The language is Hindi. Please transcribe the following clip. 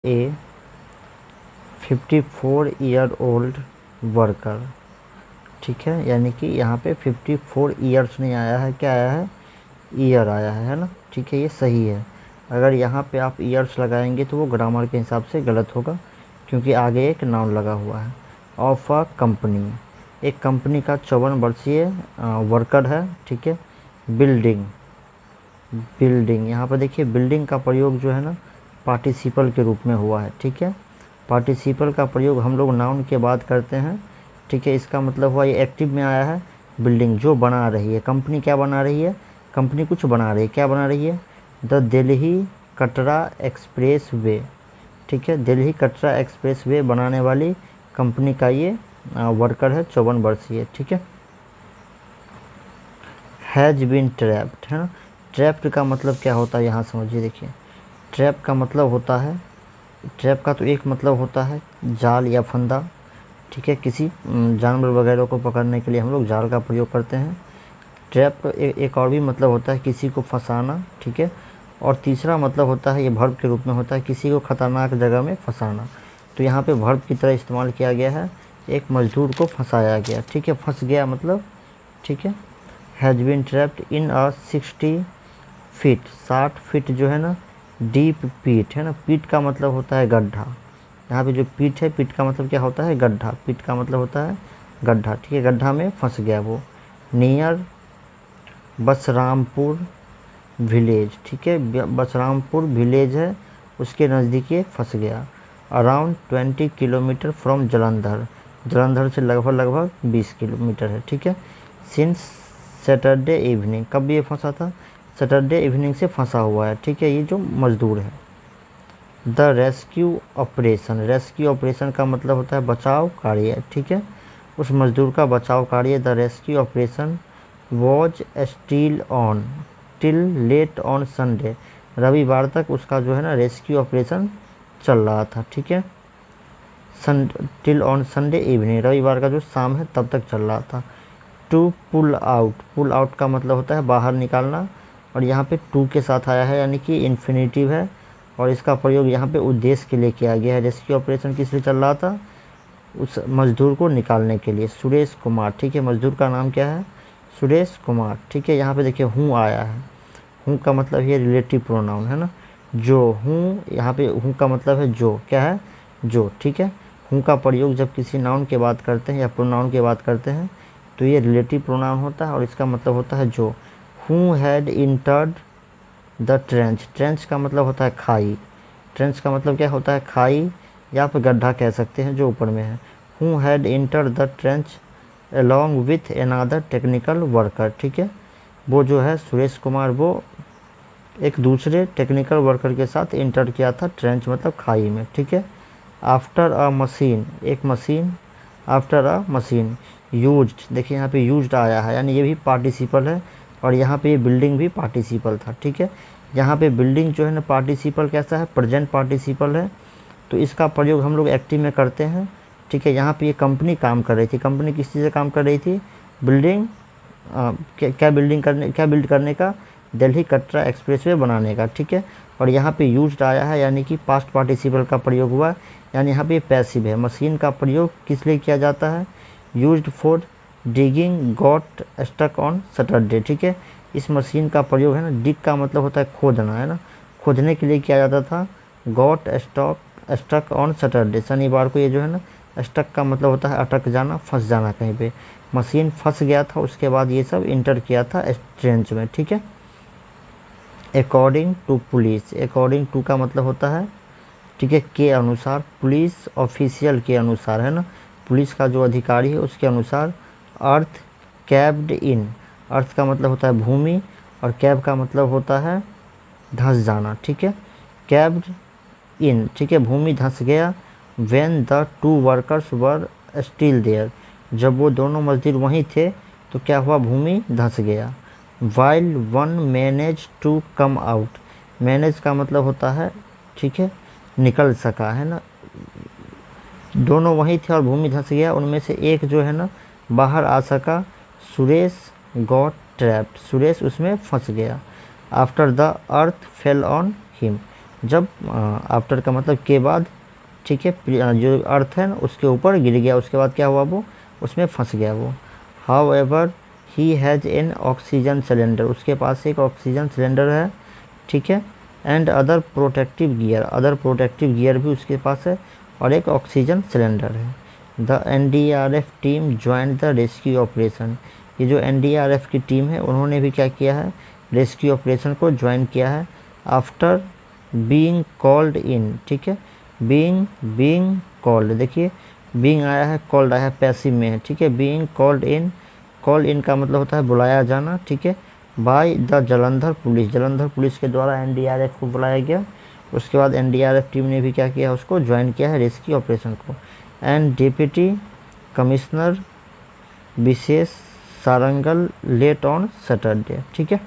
ए 54-year-old वर्कर, ठीक है, यानी कि यहाँ पे 54 ईयर्स नहीं आया है, क्या आया है, ईयर आया है ना, ठीक है, ये सही है। अगर यहाँ पे आप ईयर्स लगाएंगे तो वो ग्रामर के हिसाब से गलत होगा, क्योंकि आगे एक नाउन लगा हुआ है। ऑफ अ कंपनी, एक कंपनी का 54 वर्षीय वर्कर है, ठीक है। बिल्डिंग, बिल्डिंग, यहाँ पर देखिए बिल्डिंग का प्रयोग जो है ना पार्टिसिपल के रूप में हुआ है, ठीक है। पार्टिसिपल का प्रयोग हम लोग नाउन के बाद करते हैं, ठीक है। इसका मतलब हुआ ये एक्टिव में आया है, बिल्डिंग जो बना रही है, कंपनी क्या बना रही है, कंपनी कुछ बना रही है, क्या बना रही है, the Delhi Katra express way, ठीक है। दिल्ली कटरा एक्सप्रेस वे बनाने वाली कंपनी का ये वर्कर है, 54 वर्षीय, ठीक है। हैज़ बीन ट्रैप्ड, है ना। ट्रैप्ड का मतलब क्या होता है यहाँ समझिए, देखिए ट्रैप का मतलब होता है, ट्रैप का तो एक मतलब होता है जाल या फंदा, ठीक है। किसी जानवर वगैरह को पकड़ने के लिए हम लोग जाल का प्रयोग करते हैं। ट्रैप एक और भी मतलब होता है किसी को फंसाना, ठीक है। और तीसरा मतलब होता है, ये वर्ब के रूप में होता है, किसी को खतरनाक जगह में फंसाना। तो यहाँ पे वर्ब की तरह इस्तेमाल किया गया है, एक मजदूर को फंसाया गया, ठीक है, फंस गया मतलब, ठीक है। Has been trapped in a 60 feet, 60 feet जो है ना डीप पीट, है ना। पीट का मतलब होता है गड्ढा, यहाँ पे जो पीट है, पीट का मतलब क्या होता है, गड्ढा, पीट का मतलब होता है गड्ढा, ठीक है। गड्ढा में फंस गया वो। नियर बसरामपुर विलेज, ठीक है, बसरामपुर विलेज है उसके नज़दीक ये फंस गया। Around 20 kilometre from Jalandhar, Jalandhar से लगभग 20 किलोमीटर है, ठीक है। सिंस सैटरडे इवनिंग, कब ये फंसा था, सैटरडे इवनिंग से फंसा हुआ है, ठीक है, ये जो मज़दूर है। The rescue operation, rescue operation का मतलब होता है बचाव कार्य, ठीक है। उस मज़दूर का बचाव कार्य, the rescue operation was still on till late on Sunday, रविवार तक उसका जो है ना रेस्क्यू ऑपरेशन चल रहा था, ठीक है। टिल ऑन संडे इवनिंग, रविवार का जो शाम है तब तक चल रहा था। To pull out, pull out का मतलब होता है बाहर निकालना, और यहाँ पे टू के साथ आया है, यानी कि इन्फिनेटिव है, और इसका प्रयोग यहाँ पे उद्देश्य के लिए किया गया है। रेस्क्यू ऑपरेशन किस लिए चल रहा था, उस मज़दूर को निकालने के लिए। सुरेश कुमार, ठीक है, मज़दूर का नाम क्या है, सुरेश कुमार, ठीक है। यहाँ पे देखिए हूँ आया है, हूँ का मतलब ये रिलेटिव प्रोनाउन है ना, जो हूँ, यहाँ पे हूँ का मतलब है जो, क्या है, जो, ठीक है। हूँ का प्रयोग जब किसी नाउन के बात करते हैं या प्रोनाउन के बात करते हैं तो ये रिलेटिव प्रोनाउन होता है, और इसका मतलब होता है जो। Who had entered the trench, trench का मतलब होता है खाई, ट्रेंच का मतलब क्या होता है, खाई, या फिर गड्ढा कह सकते हैं जो ऊपर में है। Who had entered the trench along with another technical worker, ठीक है। वो जो है सुरेश कुमार, वो एक दूसरे टेक्निकल वर्कर के साथ इंटर किया था, ट्रेंच मतलब खाई में, ठीक है। आफ्टर अ मशीन, एक machine, after a machine used, देखिए यहाँ पे यूज्ड आया है, यानी ये भी पार्टिसिपल है, और यहाँ पे ये बिल्डिंग भी पार्टिसिपल था, ठीक है। यहाँ पे बिल्डिंग जो है ना पार्टिसिपल कैसा है, प्रेजेंट पार्टिसिपल है, तो इसका प्रयोग हम लोग एक्टिव में करते हैं, ठीक है। यहाँ पे ये कंपनी काम कर रही थी, कंपनी किस चीज़ से काम कर रही थी, बिल्डिंग, क्या बिल्डिंग करने, क्या बिल्ड करने का, दिल्ली कटरा एक्सप्रेसवे बनाने का, ठीक है। और यहाँ पे यूज्ड आया है, यानी कि पास्ट पार्टिसिपल का प्रयोग हुआ, यानी यहाँ पे पैसिव है। मशीन का प्रयोग किस लिए किया जाता है, used for digging got stuck on Saturday, ठीक है। इस मशीन का प्रयोग है ना, डिग का मतलब होता है खोदना, है ना, खोदने के लिए किया जाता था। गॉट स्टक ऑन सैटरडे, शनिवार को ये जो है ना, स्टक का मतलब होता है अटक जाना, फंस जाना कहीं पे, मशीन फंस गया था, उसके बाद ये सब इंटर किया था ट्रेंच में, ठीक है। According to police, according to का मतलब होता है, ठीक है, के अनुसार, पुलिस ऑफिशियल के अनुसार, है ना, पुलिस का जो अधिकारी है उसके अनुसार। अर्थ कैब्ड इन, अर्थ का मतलब होता है भूमि, और कैब का मतलब होता है धंस जाना, ठीक है। कैब्ड इन, ठीक है, भूमि धंस गया। When the two workers were still there, जब वो दोनों मजदूर वहीं थे तो क्या हुआ, भूमि धंस गया। While one manage to come out, manage का मतलब होता है, ठीक है, निकल सका, है ना, दोनों वहीं थे और भूमि धंस गया, उनमें से एक जो है ना बाहर आ सका। सुरेश गॉट ट्रैप्ड, सुरेश उसमें फंस गया। After the earth fell on him, जब आफ्टर का मतलब के बाद, ठीक है, जो अर्थ है ना उसके ऊपर गिर गया, उसके बाद क्या हुआ, वो उसमें फंस गया वो। How ever he has an oxygen cylinder, उसके पास एक ऑक्सीजन सिलेंडर है, ठीक है, एंड अदर प्रोटेक्टिव गियर भी उसके पास है, और एक ऑक्सीजन सिलेंडर है। The NDRF team join the rescue operation, ये जो एनडीआरएफ की टीम है उन्होंने भी क्या किया है, रेस्क्यू ऑपरेशन को ज्वाइन किया है। आफ्टर बीइंग कॉल्ड इन, ठीक है, बीइंग कॉल्ड, देखिए बीइंग आया है, कॉल्ड आया है, पैसिव में है, ठीक है। बीइंग कॉल्ड इन का मतलब होता है बुलाया जाना, ठीक है, बाय द जलंधर पुलिस के द्वारा एनडीआरएफ को बुलाया गया। उसके बाद एनडीआरएफ टीम ने भी क्या किया, उसको ज्वाइन किया है रेस्क्यू ऑपरेशन को। And deputy commissioner Vishesh Sarangal late on Saturday, ठीक है।